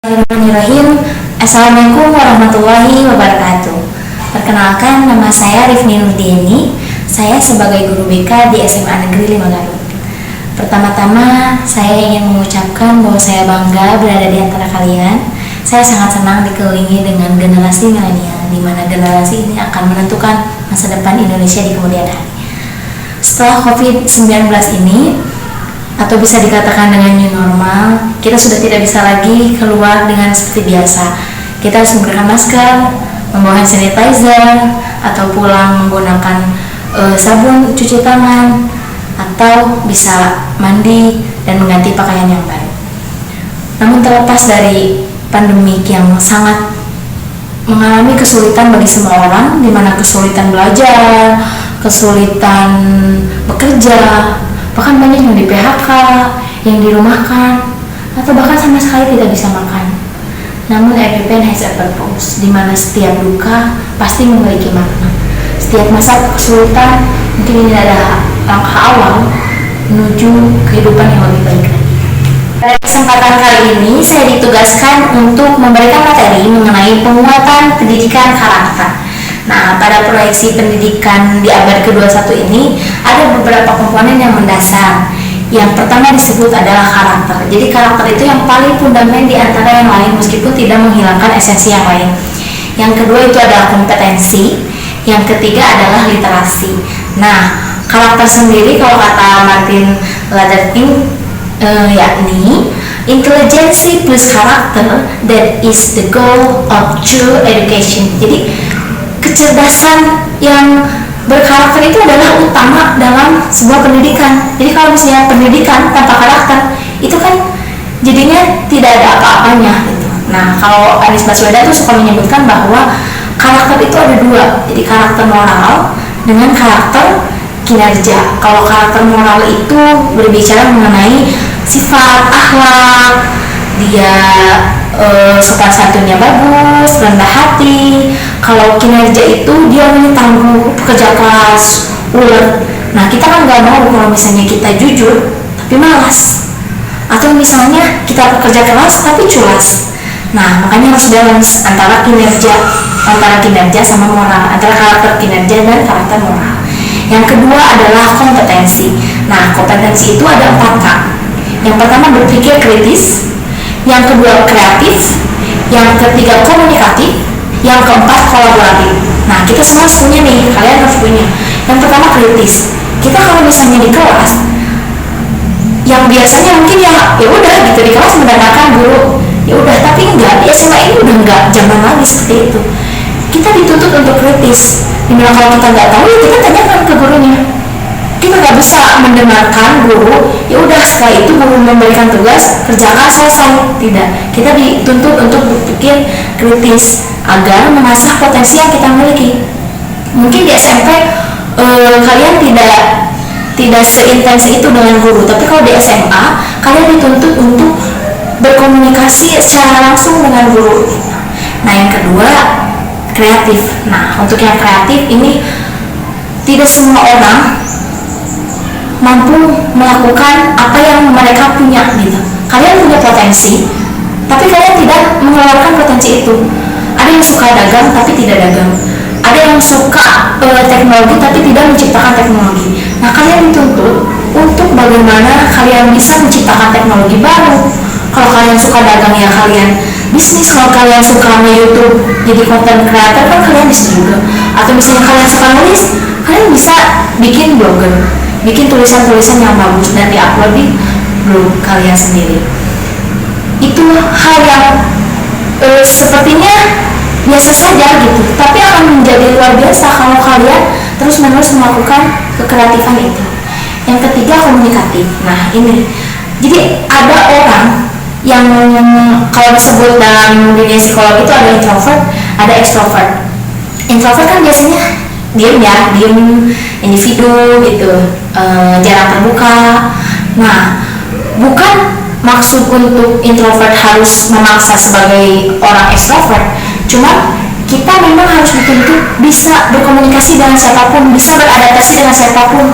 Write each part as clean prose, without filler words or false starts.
Bismillahirrahmanirrahim. Assalamualaikum warahmatullahi wabarakatuh. Perkenalkan, nama saya Rifni Nurdieni. Saya sebagai guru BK di SMA Negeri 5 Garut. Pertama-tama, saya ingin mengucapkan bahwa saya bangga berada di antara kalian. Saya sangat senang dikelilingi dengan generasi milenial, di mana generasi ini akan menentukan masa depan Indonesia di kemudian hari. Setelah COVID-19 ini, atau bisa dikatakan dengan new normal, kita sudah tidak bisa lagi keluar dengan seperti biasa. Kita harus menggunakan masker, membawa hand sanitizer, atau pulang menggunakan sabun cuci tangan, atau bisa mandi dan mengganti pakaian yang baru. Namun terlepas dari pandemik yang sangat mengalami kesulitan bagi semua orang, di mana kesulitan belajar, kesulitan bekerja, bahkan banyak yang di PHK, yang dirumahkan, atau bahkan sama sekali tidak bisa makan. Namun every has a purpose, di mana setiap duka pasti memiliki makna. Setiap masa kesulitan mungkin ini adalah langkah awal menuju kehidupan yang lebih baik lagi. Pada kesempatan kali ini saya ditugaskan untuk memberikan materi mengenai penguatan pendidikan karakter. Nah, pada proyeksi pendidikan di abad ke-21 ini ada beberapa komponen yang mendasar. Yang pertama disebut adalah karakter. Jadi karakter itu yang paling fundamental di antara yang lain, meskipun tidak menghilangkan esensi yang lain. Yang kedua itu adalah kompetensi. Yang ketiga adalah literasi. Nah, karakter sendiri kalau kata Martin Luther King yakni intelligence plus karakter, that is the goal of true education. Jadi kecerdasan yang berkarakter itu adalah utama dalam sebuah pendidikan. Jadi kalau misalnya pendidikan tanpa karakter, itu kan jadinya tidak ada apa-apanya gitu. Nah, kalau Anies Baswedan tuh suka menyebutkan bahwa karakter itu ada dua. Jadi karakter moral dengan karakter kinerja. Kalau karakter moral itu berbicara mengenai sifat, akhlak, dia sopan santunnya bagus, rendah hati. Kalau kinerja itu dia tangguh, pekerja keras, ulet. Nah, kita kan nggak mau kalau misalnya kita jujur tapi malas, atau misalnya kita pekerja keras tapi culas. Nah, makanya harus balance antara kinerja sama moral, antara karakter kinerja dan karakter moral. Yang kedua adalah kompetensi. Nah, kompetensi itu ada 4 Kak. Yang pertama berpikir kritis, yang kedua kreatif, yang ketiga komunikatif, yang keempat kolaboratif. Nah, kita semua harus punya nih, kalian harus punya. Yang pertama kritis. Kita kalau misalnya di kelas, yang biasanya mungkin ya udah gitu di kelas mendengarkan guru, ya udah, tapi enggak, di SMA ini udah enggak zaman lagi seperti itu. Kita dituntut untuk kritis. Dimana kalau kita nggak tahu, ya kita tanyakan ke gurunya. Kita nggak bisa mendengarkan guru, ya udah setelah itu guru memberikan tugas, kerjakan selesai. Tidak, kita dituntut untuk berpikir kritis agar mengasah potensi yang kita miliki. Mungkin di SMP kalian tidak seintens itu dengan guru, tapi kalau di SMA kalian dituntut untuk berkomunikasi secara langsung dengan guru. Nah, yang kedua kreatif. Nah, untuk yang kreatif ini tidak semua orang mampu melakukan apa yang mereka punya gitu. Kalian punya potensi, tapi kalian tidak mengeluarkan potensi itu. Ada yang suka dagang tapi tidak dagang. Ada yang suka teknologi tapi tidak menciptakan teknologi. Nah, kalian dituntut untuk bagaimana kalian bisa menciptakan teknologi baru. Kalau kalian suka dagang ya kalian bisnis. Kalau kalian suka nge-YouTube jadi content creator kan kalian bisa juga. Atau misalnya kalian suka nulis, kalian bisa bikin blogger, bikin tulisan-tulisan yang bagus dan diupload di blog kalian sendiri. Itu hal yang sepertinya biasa saja gitu, tapi akan menjadi luar biasa kalau kalian terus-menerus melakukan kekreatifan itu. Yang ketiga komunikatif. Nah, ini jadi ada orang yang kalau disebut dalam dunia psikologi itu ada introvert, ada extrovert. Introvert kan biasanya diem, individu gitu, jarang terbuka. Nah, bukan maksud untuk introvert harus memaksa sebagai orang extrovert, cuma kita memang harus dituntut bisa berkomunikasi dengan siapapun, bisa beradaptasi dengan siapapun.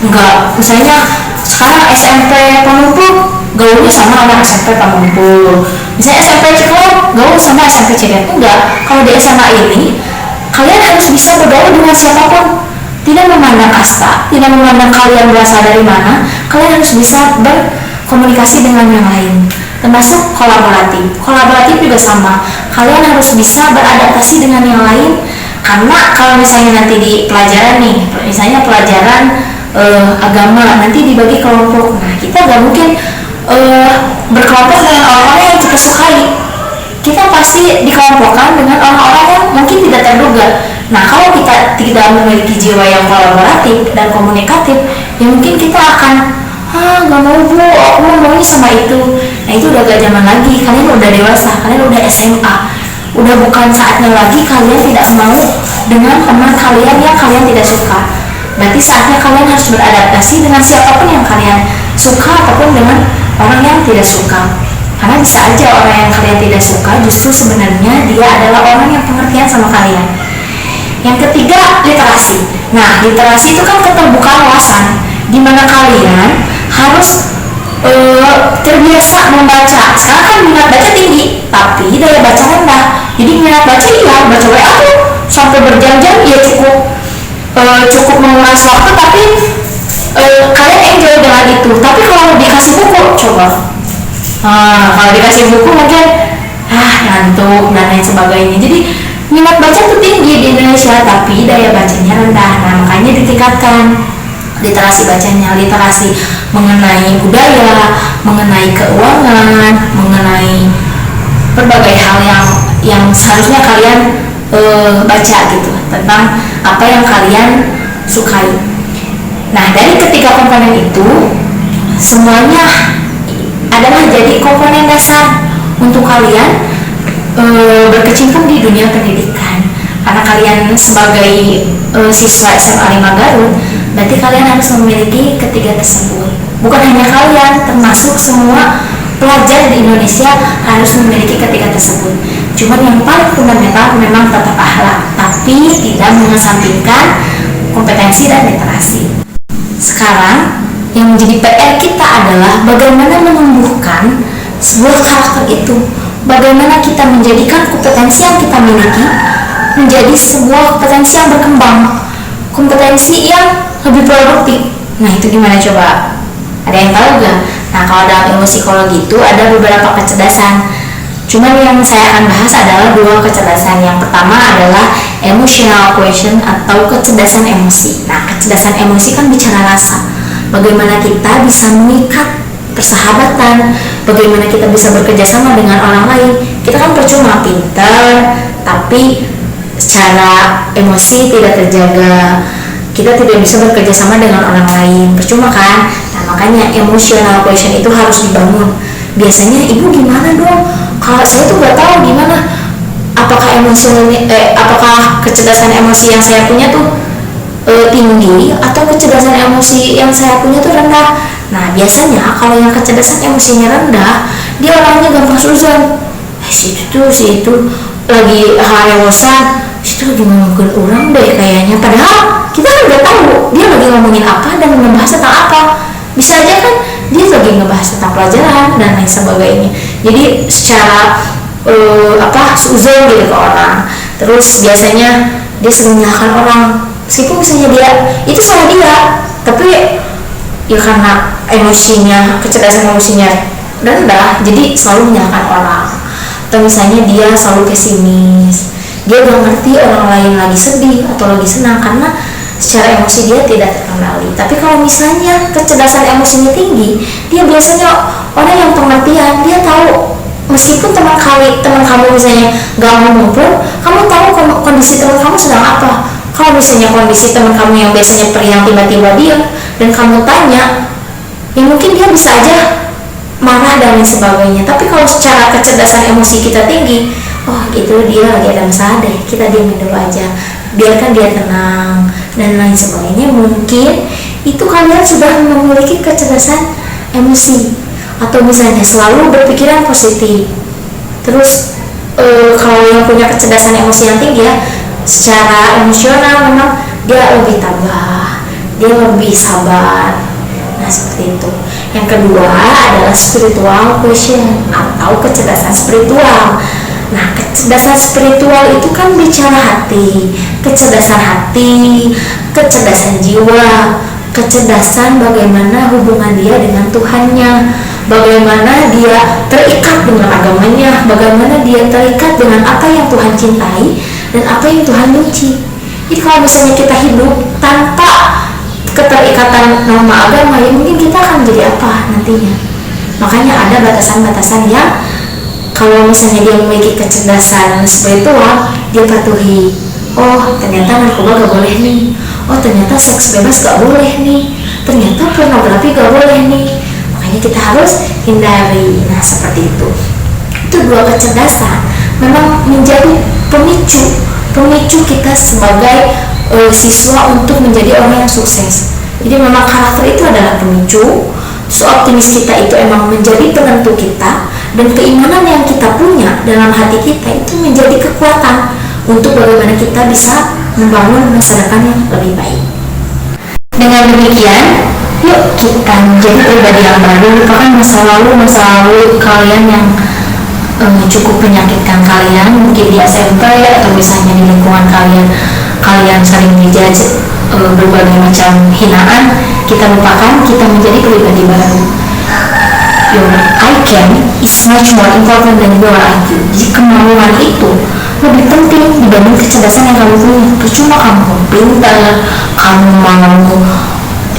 Enggak, misalnya sekarang SMP penumpuk gaulnya sama anak SMP Pamumpul, misalnya SMP Ciklop gaul sama SMP Ceket. Enggak, kalau di SMA ini kalian harus bisa bergaul dengan siapapun, tidak memandang kasta, tidak memandang kalian berasal dari mana. Kalian harus bisa berkomunikasi dengan yang lain, termasuk kolaboratif juga sama. Kalian harus bisa beradaptasi dengan yang lain, karena kalau misalnya nanti di pelajaran nih, misalnya pelajaran agama, nanti dibagi kelompok. Nah, kita gak mungkin berkelompok dengan orang-orang yang kita sukai. Kita pasti dikelompokkan dengan orang-orang yang mungkin tidak terduga. Nah, kalau kita tidak memiliki jiwa yang kolaboratif dan komunikatif, ya mungkin kita akan gak mau bu, aku maunya sama itu. Nah, itu udah gak zaman lagi, kalian udah dewasa, kalian udah SMA, udah bukan saatnya lagi kalian tidak mau dengan teman kalian yang kalian tidak suka. Berarti saatnya kalian harus beradaptasi dengan siapapun yang kalian suka ataupun dengan orang yang tidak suka. Karena bisa aja orang yang kalian tidak suka justru sebenarnya dia adalah orang yang pengertian sama kalian. Yang ketiga, literasi. Nah, literasi itu kan keterbukaan wawasan, di mana kalian harus terbiasa membaca. Sekarang kan minat baca tinggi, tapi daya baca rendah. Jadi minat baca iya, baca WA tuh sampai berjam-jam ya cukup menguras waktu, tapi kalian enjoy dengan itu. Tapi kalau dikasih buku, coba. Kalau dikasih buku mungkin ngantuk dan lain sebagainya. Jadi minat baca tuh tinggi di Indonesia, tapi daya bacanya rendah. Nah, makanya ditingkatkan literasi bacanya, literasi mengenai budaya, mengenai keuangan, mengenai berbagai hal yang seharusnya kalian baca gitu, tentang apa yang kalian sukai. Nah, dari ketiga komponen itu semuanya adalah jadi komponen dasar untuk kalian berkecimpung di dunia pendidikan. Karena kalian sebagai siswa SMA 5 Garut, berarti kalian harus memiliki ketiga tersebut. Bukan hanya kalian, termasuk semua pelajar di Indonesia harus memiliki ketiga tersebut. Cuman yang paling fundamental memang tetap akhlak, tapi tidak mengesampingkan kompetensi dan literasi. Sekarang yang menjadi PR kita adalah bagaimana menumbuhkan sebuah karakter itu, bagaimana kita menjadikan kompetensi yang kita miliki menjadi sebuah kompetensi yang berkembang, kompetensi yang lebih produktif. Nah, itu gimana coba? Ada yang tahu gak? Nah, kalau dalam ilmu psikologi itu ada beberapa kecerdasan. Cuman yang saya akan bahas adalah dua kecerdasan. Yang pertama adalah emotional quotient atau kecerdasan emosi. Nah, kecerdasan emosi kan bicara rasa. Bagaimana kita bisa mengikat persahabatan, bagaimana kita bisa bekerja sama dengan orang lain. Kita kan percuma pintar, tapi secara emosi tidak terjaga, kita tidak bisa bekerja sama dengan orang lain, percuma kan. Nah, makanya emotional quotient itu harus dibangun. Biasanya ibu gimana dong, kalau saya tuh gak tahu gimana, apakah apakah kecerdasan emosi yang saya punya tuh tinggi atau kecerdasan emosi yang saya punya tuh rendah. Nah, biasanya kalau yang kecerdasan emosinya rendah, dia orangnya gampang suzon. Si itu lagi halewosan, situ lagi ngomongin orang deh kayaknya, padahal kita kan udah tahu dia lagi ngomongin apa dan ngebahas tentang apa. Bisa aja kan dia lagi ngebahas tentang pelajaran dan lain sebagainya. Jadi secara suzon gitu ke orang. Terus biasanya dia sering menyalahkan orang, meskipun misalnya dia itu salah dia, tapi ya karena emosinya, kecerdasan emosinya rendah, jadi selalu menyalahkan orang. Atau misalnya dia selalu pesimis, dia gak ngerti orang lain lagi sedih atau lagi senang karena secara emosi dia tidak terkendali. Tapi kalau misalnya kecerdasan emosinya tinggi, dia biasanya orang yang pengertian. Dia tahu meskipun teman kamu misalnya gak ngomong pun, kamu tahu kondisi teman kamu sedang apa. Kalau misalnya kondisi teman kamu yang biasanya periang tiba-tiba diam dan kamu tanya, ya mungkin dia bisa aja marah dan lain sebagainya. Tapi kalau secara kecerdasan emosi kita tinggi, oh gitu dia lagi ada masalah deh, kita diamin dulu aja, biarkan dia tenang dan lain sebagainya. Mungkin itu kalian sudah memiliki kecerdasan emosi. Atau misalnya selalu berpikiran positif. Terus kalau yang punya kecerdasan emosi yang tinggi ya, secara emosional memang dia lebih tabah, dia lebih sabar. Nah, seperti itu. Yang kedua adalah spiritual quotient atau kecerdasan spiritual. Nah, kecerdasan spiritual itu kan bicara hati, kecerdasan jiwa, kecerdasan bagaimana hubungan dia dengan Tuhannya, bagaimana dia terikat dengan agamanya, bagaimana dia terikat dengan apa yang Tuhan cintai dan apa yang Tuhan benci. Jadi kalau misalnya kita hidup tanpa keterikatan norma agama, ya mungkin kita akan jadi apa nantinya. Makanya ada batasan-batasan yang kalau misalnya dia memiliki kecerdasan spiritual, dia patuhi. Oh, ternyata narkoba gak boleh nih. Oh, ternyata seks bebas gak boleh nih. Ternyata pornografi gak boleh nih. Makanya kita harus hindari. Nah, seperti itu. Itu dua kecerdasan memang menjadi pemicu kita sebagai siswa untuk menjadi orang yang sukses. Jadi memang karakter itu adalah pemicu. Optimis kita itu emang menjadi penentu kita, dan keimanan yang kita punya dalam hati kita itu menjadi kekuatan untuk bagaimana kita bisa membangun masa depan yang lebih baik. Dengan demikian, yuk kita menjadi pribadi yang baru, lupakan masa lalu kalian yang cukup menyakitkan kalian, mungkin di SMP atau misalnya di lingkungan kalian sering dijudge berbagai macam hinaan. Kita lupakan, kita menjadi pribadi baru. Your I can is much more important than your IQ. Jadi kemampuan itu lebih penting dibanding kecerdasan yang kamu punya. Percuma kamu pintar, kamu mau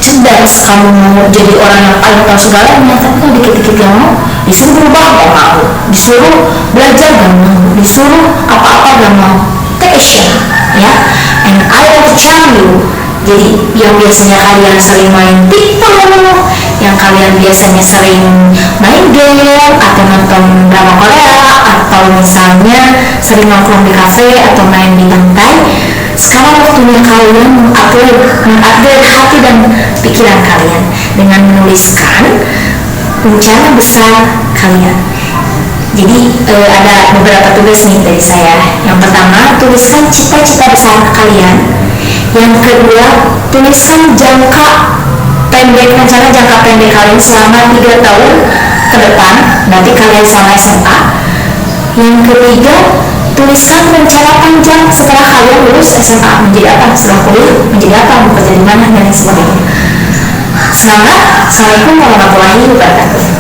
cerdas, kamu mau jadi orang yang paling tahu segalanya, tapi kalau dikit-dikit gak mau, disuruh berubah gak mau, disuruh belajar gak mau, disuruh apa-apa gak mau. Take action, ya. And I want to challenge you. Jadi yang biasanya kalian sering main TikTok, yang kalian biasanya sering main game atau nonton drama Korea, atau misalnya sering nongkrong di kafe atau main di pantai, sekarang waktunya kalian mengupgrade hati dan pikiran kalian dengan menuliskan rencana besar kalian. Jadi ada beberapa tugas nih dari saya. Yang pertama, tuliskan cita-cita besar kalian. Yang kedua, tuliskan rencana jangka pendek kalian selama 3 tahun ke depan, nanti kalian selama SMA. Yang ketiga, tuliskan rencana panjang setelah kalian lulus SMA, menjadi apa, setelah kuliah menjadi apa, bekerja di mana, dan lain sebagainya. Semangat. Assalamualaikum warahmatullahi wabarakatuh.